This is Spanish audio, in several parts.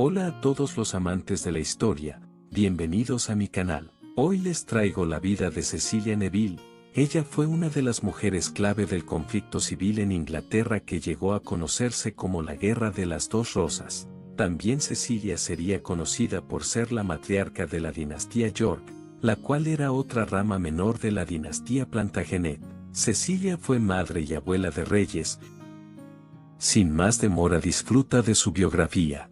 Hola a todos los amantes de la historia, bienvenidos a mi canal. Hoy les traigo la vida de Cecilia Neville. Ella fue una de las mujeres clave del conflicto civil en Inglaterra que llegó a conocerse como la Guerra de las Dos Rosas. También Cecilia sería conocida por ser la matriarca de la dinastía York, la cual era otra rama menor de la dinastía Plantagenet. Cecilia fue madre y abuela de reyes. Sin más demora, disfruta de su biografía.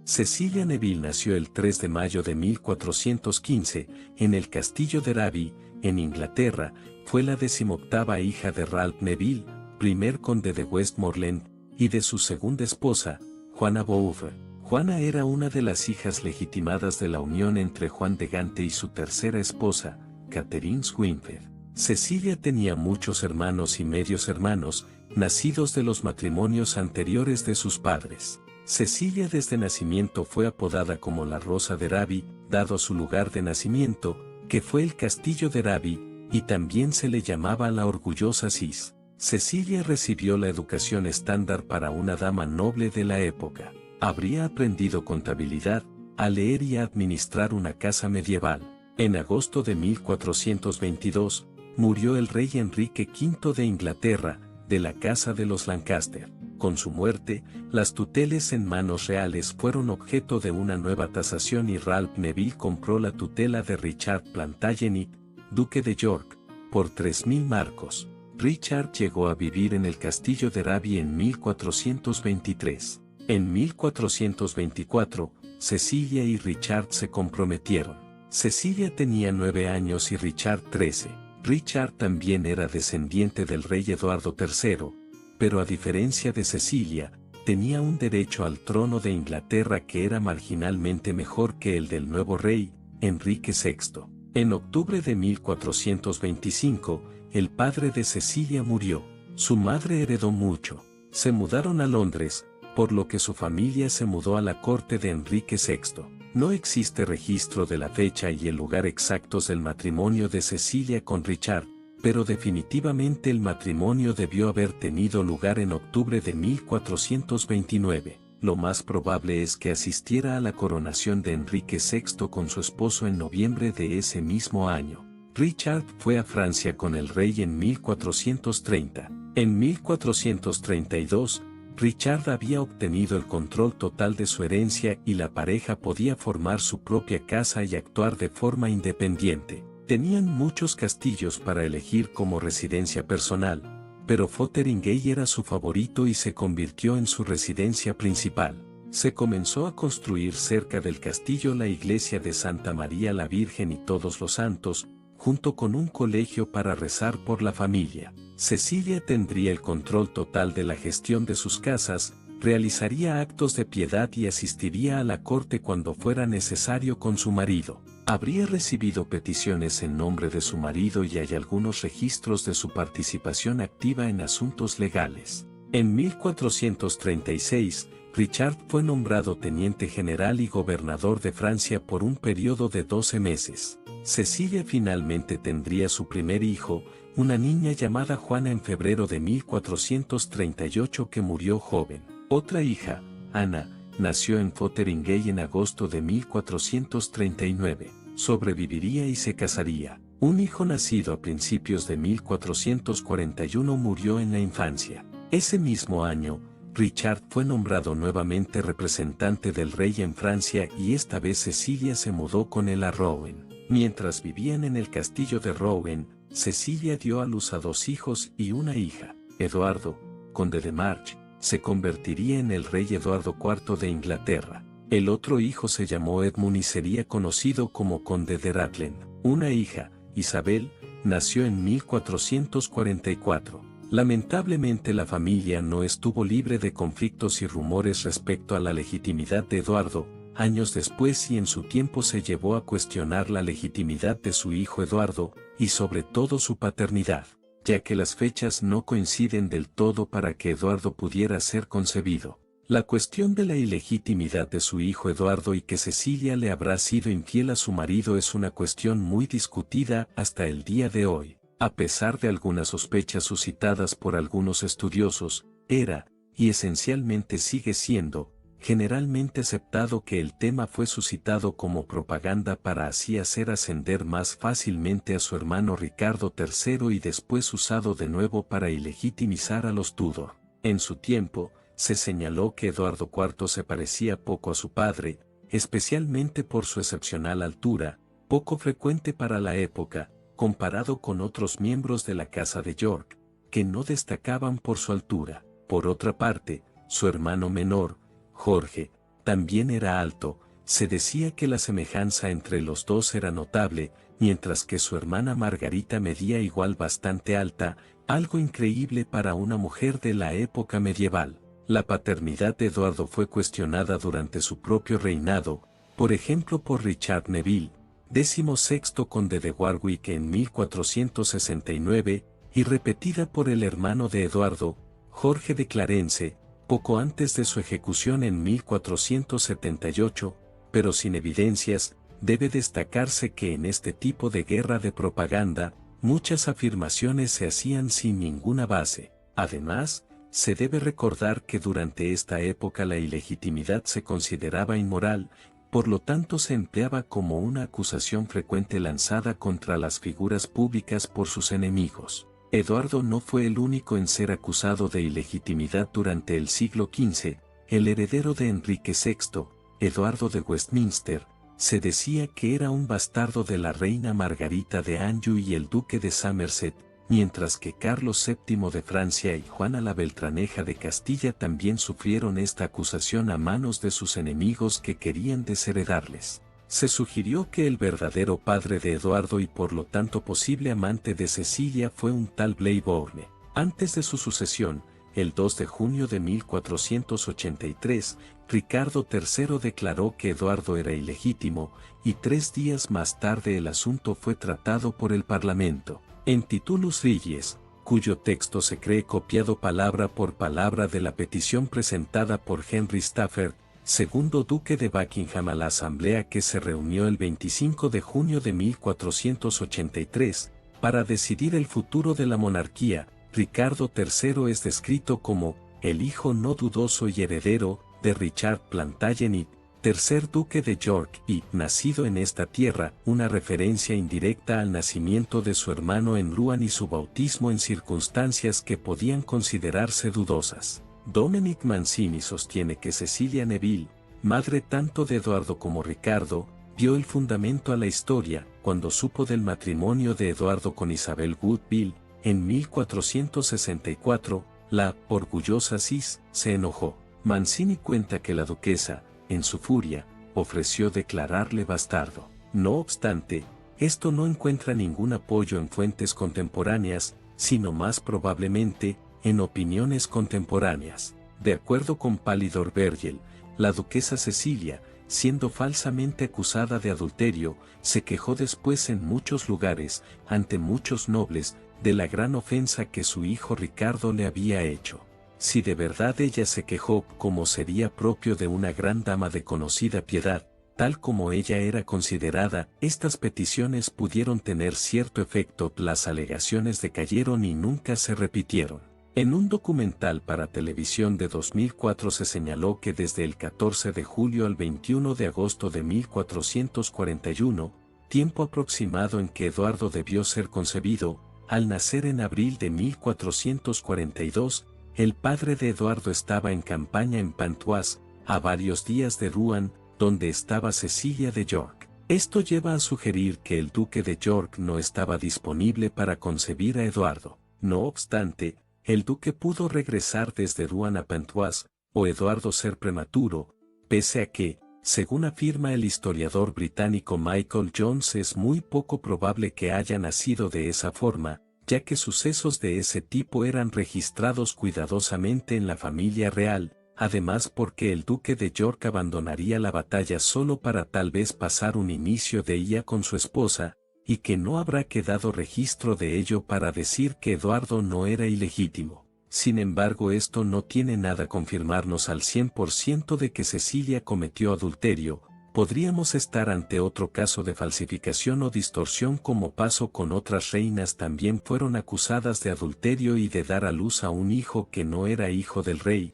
Cecilia Neville nació el 3 de mayo de 1415, en el castillo de Derby, en Inglaterra. Fue la 18ª hija de Ralph Neville, primer conde de Westmoreland, y de su segunda esposa, Juana Beaufort. Juana era una de las hijas legitimadas de la unión entre Juan de Gante y su tercera esposa, Catherine Swynford. Cecilia tenía muchos hermanos y medios hermanos, nacidos de los matrimonios anteriores de sus padres. Cecilia desde nacimiento fue apodada como la Rosa de Derby, dado su lugar de nacimiento, que fue el castillo de Derby, y también se le llamaba la orgullosa Cis. Cecilia recibió la educación estándar para una dama noble de la época. Habría aprendido contabilidad, a leer y a administrar una casa medieval. En agosto de 1422, murió el rey Enrique V de Inglaterra, de la casa de los Lancaster. Con su muerte, las tutelas en manos reales fueron objeto de una nueva tasación y Ralph Neville compró la tutela de Richard Plantagenet, duque de York, por 3.000 marcos. Richard llegó a vivir en el castillo de Derby en 1423. En 1424, Cecilia y Richard se comprometieron. Cecilia tenía 9 años y Richard 13. Richard también era descendiente del rey Eduardo III, pero a diferencia de Cecilia, tenía un derecho al trono de Inglaterra que era marginalmente mejor que el del nuevo rey, Enrique VI. En octubre de 1425, el padre de Cecilia murió. Su madre heredó mucho. Se mudaron a Londres, por lo que su familia se mudó a la corte de Enrique VI. No existe registro de la fecha y el lugar exactos del matrimonio de Cecilia con Richard, pero definitivamente el matrimonio debió haber tenido lugar en octubre de 1429. Lo más probable es que asistiera a la coronación de Enrique VI con su esposo en noviembre de ese mismo año. Richard fue a Francia con el rey en 1430. En 1432, Richard había obtenido el control total de su herencia y la pareja podía formar su propia casa y actuar de forma independiente. Tenían muchos castillos para elegir como residencia personal, pero Fotheringay era su favorito y se convirtió en su residencia principal. Se comenzó a construir cerca del castillo la iglesia de Santa María la Virgen y Todos los Santos, junto con un colegio para rezar por la familia. Cecilia tendría el control total de la gestión de sus casas, realizaría actos de piedad y asistiría a la corte cuando fuera necesario con su marido. Habría recibido peticiones en nombre de su marido y hay algunos registros de su participación activa en asuntos legales. En 1436, Richard fue nombrado teniente general y gobernador de Francia por un periodo de 12 meses. Cecilia finalmente tendría su primer hijo, una niña llamada Juana en febrero de 1438 que murió joven. Otra hija, Ana, nació en Fotheringay en agosto de 1439. Sobreviviría y se casaría. Un hijo nacido a principios de 1441 murió en la infancia. Ese mismo año, Richard fue nombrado nuevamente representante del rey en Francia y esta vez Cecilia se mudó con él a Rouen. Mientras vivían en el castillo de Rouen, Cecilia dio a luz a 2 hijos y una hija. Eduardo, conde de March, se convertiría en el rey Eduardo IV de Inglaterra. El otro hijo se llamó Edmund y sería conocido como conde de Rutland. Una hija, Isabel, nació en 1444. Lamentablemente la familia no estuvo libre de conflictos y rumores respecto a la legitimidad de Eduardo. Años después y en su tiempo se llevó a cuestionar la legitimidad de su hijo Eduardo, y sobre todo su paternidad, ya que las fechas no coinciden del todo para que Eduardo pudiera ser concebido. La cuestión de la ilegitimidad de su hijo Eduardo y que Cecilia le habrá sido infiel a su marido es una cuestión muy discutida hasta el día de hoy. A pesar de algunas sospechas suscitadas por algunos estudiosos, era, y esencialmente sigue siendo, generalmente aceptado que el tema fue suscitado como propaganda para así hacer ascender más fácilmente a su hermano Ricardo III y después usado de nuevo para ilegitimizar a los Tudor. En su tiempo, se señaló que Eduardo IV se parecía poco a su padre, especialmente por su excepcional altura, poco frecuente para la época, comparado con otros miembros de la Casa de York, que no destacaban por su altura. Por otra parte, su hermano menor, Jorge, también era alto. Se decía que la semejanza entre los dos era notable, mientras que su hermana Margarita medía igual bastante alta, algo increíble para una mujer de la época medieval. La paternidad de Eduardo fue cuestionada durante su propio reinado, por ejemplo por Richard Neville, 16º conde de Warwick en 1469, y repetida por el hermano de Eduardo, Jorge de Clarence, poco antes de su ejecución en 1478, pero sin evidencias. Debe destacarse que en este tipo de guerra de propaganda, muchas afirmaciones se hacían sin ninguna base. Además, se debe recordar que durante esta época la ilegitimidad se consideraba inmoral, por lo tanto se empleaba como una acusación frecuente lanzada contra las figuras públicas por sus enemigos. Eduardo no fue el único en ser acusado de ilegitimidad durante el siglo XV. El heredero de Enrique VI, Eduardo de Westminster, se decía que era un bastardo de la reina Margarita de Anjou y el duque de Somerset, mientras que Carlos VII de Francia y Juana la Beltraneja de Castilla también sufrieron esta acusación a manos de sus enemigos que querían desheredarles. Se sugirió que el verdadero padre de Eduardo y por lo tanto posible amante de Cecilia fue un tal Blayborne. Antes de su sucesión, el 2 de junio de 1483, Ricardo III declaró que Eduardo era ilegítimo, y 3 días más tarde el asunto fue tratado por el Parlamento, en Titulus Regies, cuyo texto se cree copiado palabra por palabra de la petición presentada por Henry Stafford, segundo duque de Buckingham a la asamblea que se reunió el 25 de junio de 1483, para decidir el futuro de la monarquía. Ricardo III es descrito como el hijo no dudoso y heredero de Richard Plantagenet, tercer duque de York y, nacido en esta tierra, una referencia indirecta al nacimiento de su hermano en Rouen y su bautismo en circunstancias que podían considerarse dudosas. Dominic Mancini sostiene que Cecilia Neville, madre tanto de Eduardo como Ricardo, dio el fundamento a la historia cuando supo del matrimonio de Eduardo con Isabel Woodville. En 1464, la orgullosa Cis se enojó. Mancini cuenta que la duquesa, en su furia, ofreció declararle bastardo. No obstante, esto no encuentra ningún apoyo en fuentes contemporáneas, sino más probablemente, en opiniones contemporáneas. De acuerdo con Palidor Vergel, la duquesa Cecilia, siendo falsamente acusada de adulterio, se quejó después en muchos lugares, ante muchos nobles, de la gran ofensa que su hijo Ricardo le había hecho. Si de verdad ella se quejó, como sería propio de una gran dama de conocida piedad, tal como ella era considerada, estas peticiones pudieron tener cierto efecto. Las alegaciones decayeron y nunca se repitieron. En un documental para televisión de 2004 se señaló que desde el 14 de julio al 21 de agosto de 1441, tiempo aproximado en que Eduardo debió ser concebido, al nacer en abril de 1442, el padre de Eduardo estaba en campaña en Pontoise, a varios días de Rouen, donde estaba Cecilia de York. Esto lleva a sugerir que el duque de York no estaba disponible para concebir a Eduardo. No obstante, el duque pudo regresar desde Rouen a Pontoise, o Eduardo ser prematuro, pese a que, según afirma el historiador británico Michael Jones, es muy poco probable que haya nacido de esa forma, ya que sucesos de ese tipo eran registrados cuidadosamente en la familia real, además porque el duque de York abandonaría la batalla solo para tal vez pasar un inicio de ella con su esposa, y que no habrá quedado registro de ello para decir que Eduardo no era ilegítimo. Sin embargo, esto no tiene nada confirmarnos al 100% de que Cecilia cometió adulterio, Podríamos estar ante otro caso de falsificación o distorsión como pasó con otras reinas. También fueron acusadas de adulterio y de dar a luz a un hijo que no era hijo del rey.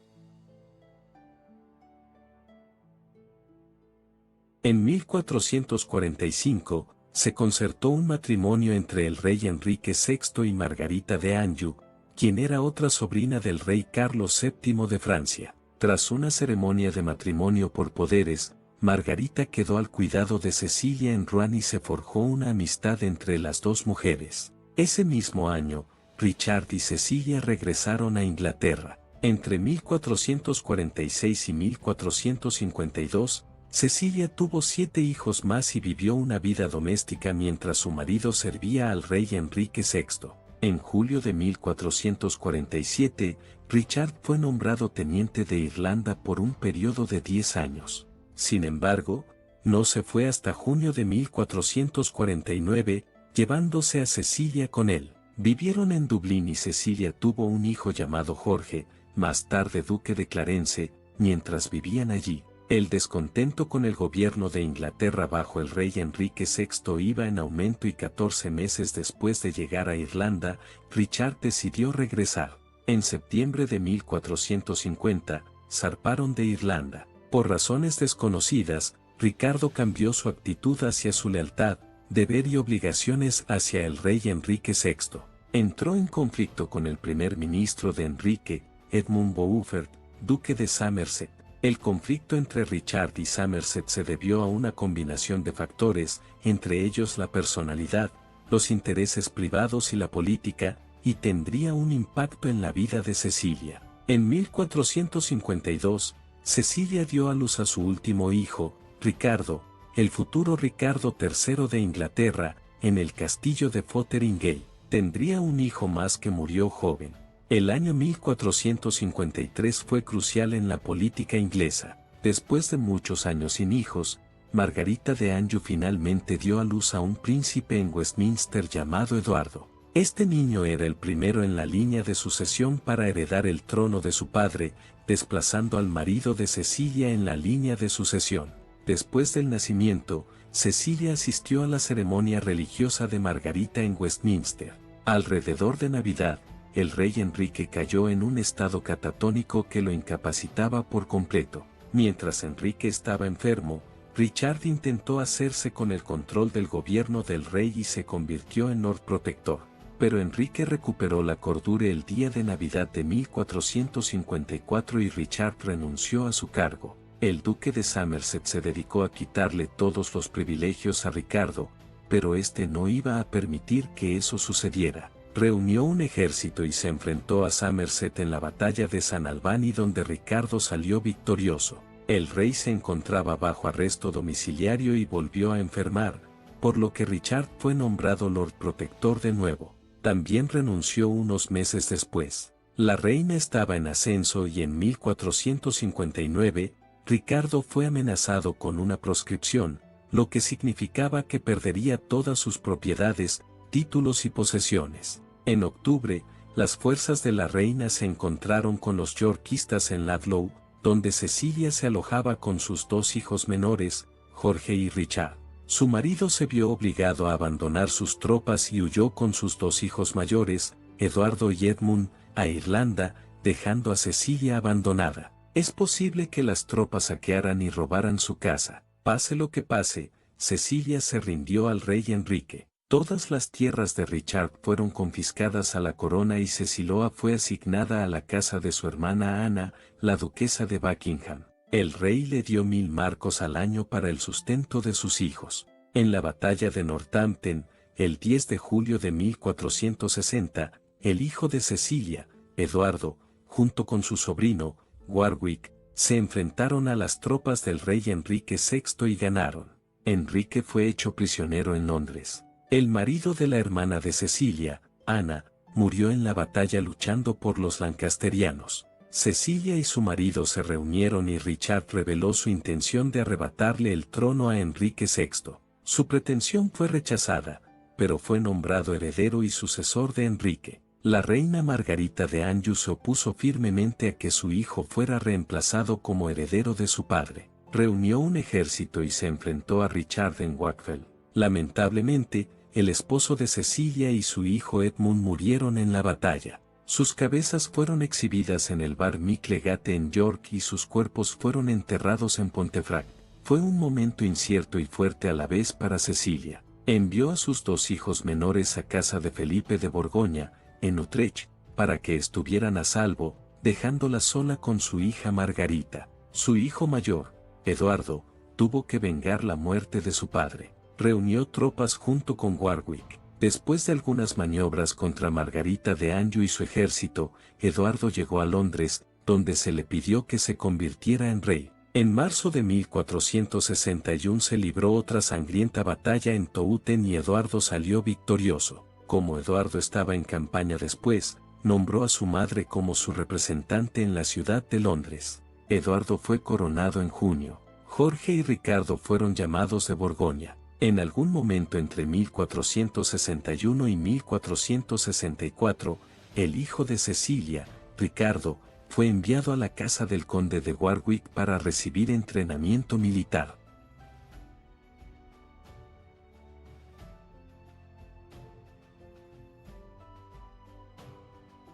En 1445, se concertó un matrimonio entre el rey Enrique VI y Margarita de Anjou, quien era otra sobrina del rey Carlos VII de Francia. Tras una ceremonia de matrimonio por poderes, Margarita quedó al cuidado de Cecilia en Rouen y se forjó una amistad entre las dos mujeres. Ese mismo año, Richard y Cecilia regresaron a Inglaterra. Entre 1446 y 1452, Cecilia tuvo 7 hijos más y vivió una vida doméstica mientras su marido servía al rey Enrique VI. En julio de 1447, Richard fue nombrado teniente de Irlanda por un periodo de 10 años. Sin embargo, no se fue hasta junio de 1449, llevándose a Cecilia con él. Vivieron en Dublín y Cecilia tuvo un hijo llamado Jorge, más tarde duque de Clarence. Mientras vivían allí, el descontento con el gobierno de Inglaterra bajo el rey Enrique VI iba en aumento y 14 meses después de llegar a Irlanda, Richard decidió regresar. En septiembre de 1450, zarparon de Irlanda. Por razones desconocidas, Ricardo cambió su actitud hacia su lealtad, deber y obligaciones hacia el rey Enrique VI. Entró en conflicto con el primer ministro de Enrique, Edmund Beaufort, duque de Somerset. El conflicto entre Richard y Somerset se debió a una combinación de factores, entre ellos la personalidad, los intereses privados y la política, y tendría un impacto en la vida de Cecilia. En 1452, Cecilia dio a luz a su último hijo, Ricardo, el futuro Ricardo III de Inglaterra, en el castillo de Fotheringhay. Tendría un hijo más que murió joven. El año 1453 fue crucial en la política inglesa. Después de muchos años sin hijos, Margarita de Anjou finalmente dio a luz a un príncipe en Westminster llamado Eduardo. Este niño era el primero en la línea de sucesión para heredar el trono de su padre, desplazando al marido de Cecilia en la línea de sucesión. Después del nacimiento, Cecilia asistió a la ceremonia religiosa de Margarita en Westminster. Alrededor de Navidad, el rey Enrique cayó en un estado catatónico que lo incapacitaba por completo. Mientras Enrique estaba enfermo, Richard intentó hacerse con el control del gobierno del rey y se convirtió en Lord Protector. Pero Enrique recuperó la cordura el día de Navidad de 1454 y Richard renunció a su cargo. El duque de Somerset se dedicó a quitarle todos los privilegios a Ricardo, pero este no iba a permitir que eso sucediera. Reunió un ejército y se enfrentó a Somerset en la batalla de San Albani donde Ricardo salió victorioso. El rey se encontraba bajo arresto domiciliario y volvió a enfermar, por lo que Richard fue nombrado Lord Protector de nuevo. También renunció unos meses después. La reina estaba en ascenso y en 1459, Ricardo fue amenazado con una proscripción, lo que significaba que perdería todas sus propiedades, títulos y posesiones. En octubre, las fuerzas de la reina se encontraron con los yorkistas en Ludlow, donde Cecilia se alojaba con sus 2 hijos menores, Jorge y Richard. Su marido se vio obligado a abandonar sus tropas y huyó con sus 2 hijos mayores, Eduardo y Edmund, a Irlanda, dejando a Cecilia abandonada. Es posible que las tropas saquearan y robaran su casa. Pase lo que pase, Cecilia se rindió al rey Enrique. Todas las tierras de Richard fueron confiscadas a la corona y Cecilia fue asignada a la casa de su hermana Ana, la duquesa de Buckingham. El rey le dio 1000 marcos al año para el sustento de sus hijos. En la batalla de Northampton, el 10 de julio de 1460, el hijo de Cecilia, Eduardo, junto con su sobrino, Warwick, se enfrentaron a las tropas del rey Enrique VI y ganaron. Enrique fue hecho prisionero en Londres. El marido de la hermana de Cecilia, Ana, murió en la batalla luchando por los lancasterianos. Cecilia y su marido se reunieron y Richard reveló su intención de arrebatarle el trono a Enrique VI. Su pretensión fue rechazada, pero fue nombrado heredero y sucesor de Enrique. La reina Margarita de Anjou se opuso firmemente a que su hijo fuera reemplazado como heredero de su padre. reunió un ejército y se enfrentó a Richard en Wakefield. Lamentablemente, el esposo de Cecilia y su hijo Edmund murieron en la batalla. Sus cabezas fueron exhibidas en el bar Micklegate en York y sus cuerpos fueron enterrados en Pontefract. Fue un momento incierto y fuerte a la vez para Cecilia. Envió a sus dos hijos menores a casa de Felipe de Borgoña, en Utrecht, para que estuvieran a salvo, dejándola sola con su hija Margarita. Su hijo mayor, Eduardo, tuvo que vengar la muerte de su padre. Reunió tropas junto con Warwick. Después de algunas maniobras contra Margarita de Anjou y su ejército, Eduardo llegó a Londres, donde se le pidió que se convirtiera en rey. En marzo de 1461 se libró otra sangrienta batalla en Touten y Eduardo salió victorioso. Como Eduardo estaba en campaña después, nombró a su madre como su representante en la ciudad de Londres. Eduardo fue coronado en junio. Jorge y Ricardo fueron llamados de Borgoña. En algún momento entre 1461 y 1464, el hijo de Cecilia, Ricardo, fue enviado a la casa del conde de Warwick para recibir entrenamiento militar.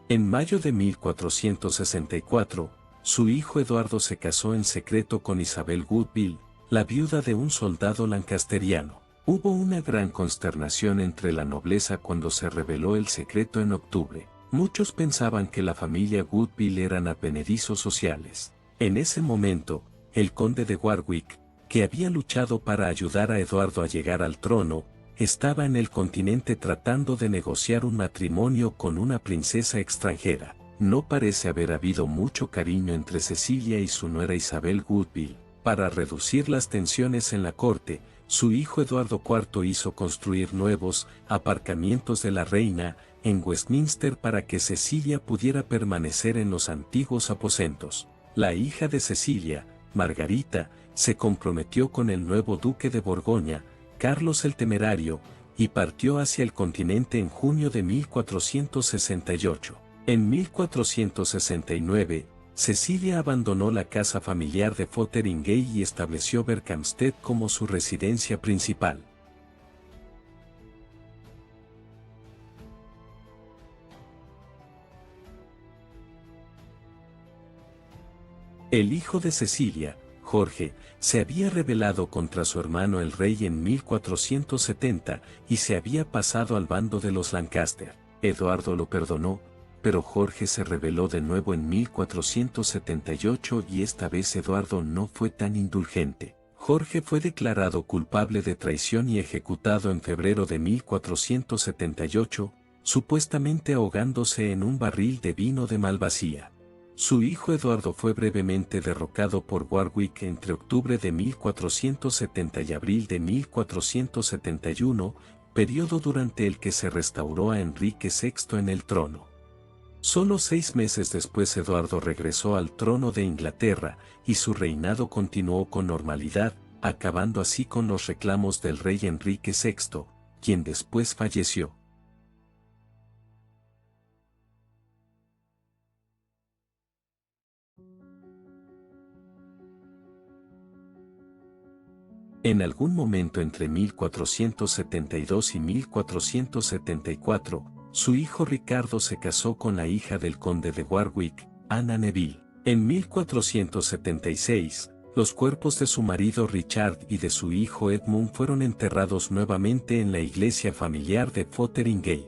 En mayo de 1464, su hijo Eduardo se casó en secreto con Isabel Woodville, la viuda de un soldado lancasteriano. Hubo una gran consternación entre la nobleza cuando se reveló el secreto en octubre. Muchos pensaban que la familia Woodville eran advenedizos sociales. En ese momento, el conde de Warwick, que había luchado para ayudar a Eduardo a llegar al trono, estaba en el continente tratando de negociar un matrimonio con una princesa extranjera. No parece haber habido mucho cariño entre Cecilia y su nuera Isabel Woodville. Para reducir las tensiones en la corte, su hijo Eduardo IV hizo construir nuevos aparcamientos de la reina en Westminster para que Cecilia pudiera permanecer en los antiguos aposentos. La hija de Cecilia, Margarita, se comprometió con el nuevo duque de Borgoña, Carlos el Temerario, y partió hacia el continente en junio de 1468. En 1469, Cecilia abandonó la casa familiar de Fotheringay y estableció Berkhamsted como su residencia principal. El hijo de Cecilia, Jorge, se había rebelado contra su hermano el rey en 1470 y se había pasado al bando de los Lancaster. Eduardo lo perdonó, pero Jorge se rebeló de nuevo en 1478 y esta vez Eduardo no fue tan indulgente. Jorge fue declarado culpable de traición y ejecutado en febrero de 1478, supuestamente ahogándose en un barril de vino de Malvasía. Su hijo Eduardo fue brevemente derrocado por Warwick entre octubre de 1470 y abril de 1471, periodo durante el que se restauró a Enrique VI en el trono. Solo 6 meses después Eduardo regresó al trono de Inglaterra, y su reinado continuó con normalidad, acabando así con los reclamos del rey Enrique VI, quien después falleció. En algún momento entre 1472 y 1474, su hijo Ricardo se casó con la hija del conde de Warwick, Anna Neville. En 1476, los cuerpos de su marido Richard y de su hijo Edmund fueron enterrados nuevamente en la iglesia familiar de Fotheringay.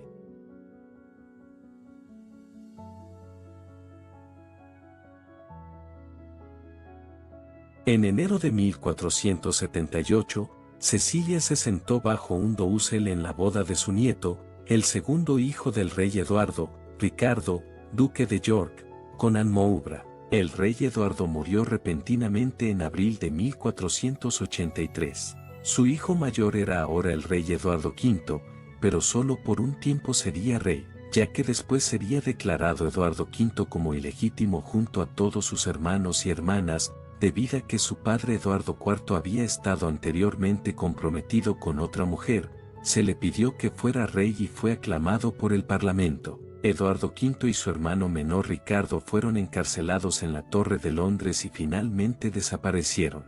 En enero de 1478, Cecilia se sentó bajo un dosel en la boda de su nieto, el segundo hijo del rey Eduardo, Ricardo, duque de York, con Anne Mowbray. El rey Eduardo murió repentinamente en abril de 1483. Su hijo mayor era ahora el rey Eduardo V, pero solo por un tiempo sería rey, ya que después sería declarado Eduardo V como ilegítimo junto a todos sus hermanos y hermanas, debido a que su padre Eduardo IV había estado anteriormente comprometido con otra mujer. Se le pidió que fuera rey y fue aclamado por el Parlamento. Eduardo V y su hermano menor Ricardo fueron encarcelados en la Torre de Londres y finalmente desaparecieron.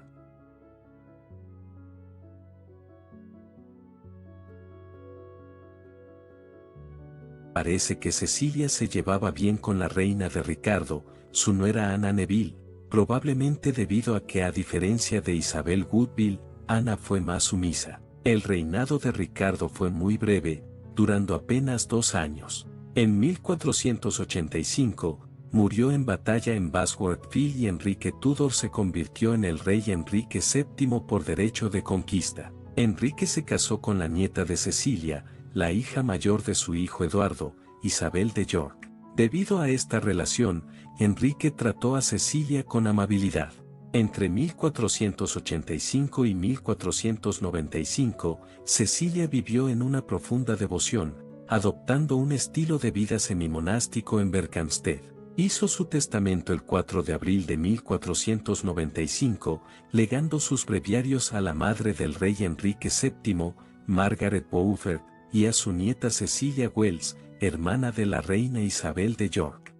parece que Cecilia se llevaba bien con la reina de Ricardo, su nuera Ana Neville, probablemente debido a que a diferencia de Isabel Woodville, Ana fue más sumisa. El reinado de Ricardo fue muy breve, durando apenas 2 años. En 1485, murió en batalla en Bosworth Field y Enrique Tudor se convirtió en el rey Enrique VII por derecho de conquista. Enrique se casó con la nieta de Cecilia, la hija mayor de su hijo Eduardo, Isabel de York. Debido a esta relación, Enrique trató a Cecilia con amabilidad. Entre 1485 y 1495, Cecilia vivió en una profunda devoción, adoptando un estilo de vida semimonástico en Berkhamsted. Hizo su testamento el 4 de abril de 1495, legando sus breviarios a la madre del rey Enrique VII, Margaret Beaufort, y a su nieta Cecilia Wells, hermana de la reina Isabel de York.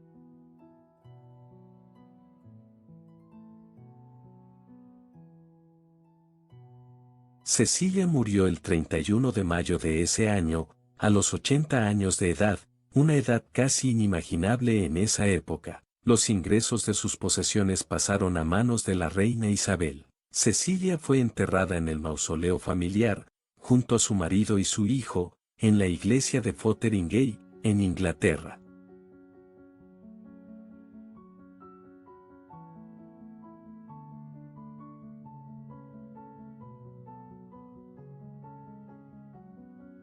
Cecilia murió el 31 de mayo de ese año, a los 80 años de edad, una edad casi inimaginable en esa época. Los ingresos de sus posesiones pasaron a manos de la reina Isabel. Cecilia fue enterrada en el mausoleo familiar, junto a su marido y su hijo, en la iglesia de Fotheringhay, en Inglaterra.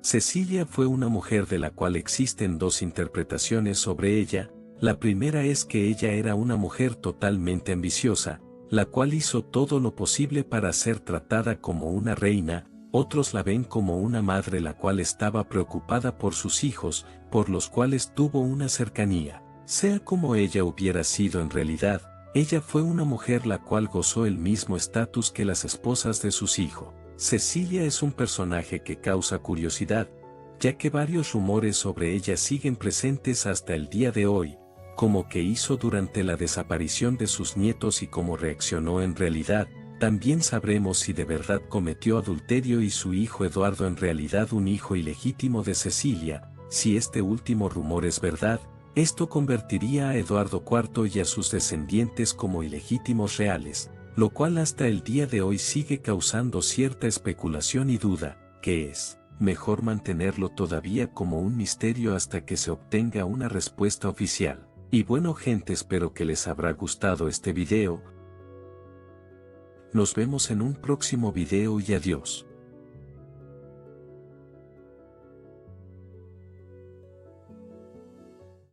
Cecilia fue una mujer de la cual existen 2 interpretaciones sobre ella. La primera es que ella era una mujer totalmente ambiciosa, la cual hizo todo lo posible para ser tratada como una reina. Otros la ven como una madre la cual estaba preocupada por sus hijos, por los cuales tuvo una cercanía. Sea como ella hubiera sido en realidad, ella fue una mujer la cual gozó el mismo estatus que las esposas de sus hijos. Cecilia es un personaje que causa curiosidad, ya que varios rumores sobre ella siguen presentes hasta el día de hoy, como que hizo durante la desaparición de sus nietos y cómo reaccionó en realidad. También sabremos si de verdad cometió adulterio y su hijo Eduardo en realidad un hijo ilegítimo de Cecilia. Si este último rumor es verdad, esto convertiría a Eduardo IV y a sus descendientes como ilegítimos reales, lo cual hasta el día de hoy sigue causando cierta especulación y duda, que es mejor mantenerlo todavía como un misterio hasta que se obtenga una respuesta oficial. Y bueno gente, espero que les habrá gustado este video. Nos vemos en un próximo video y adiós.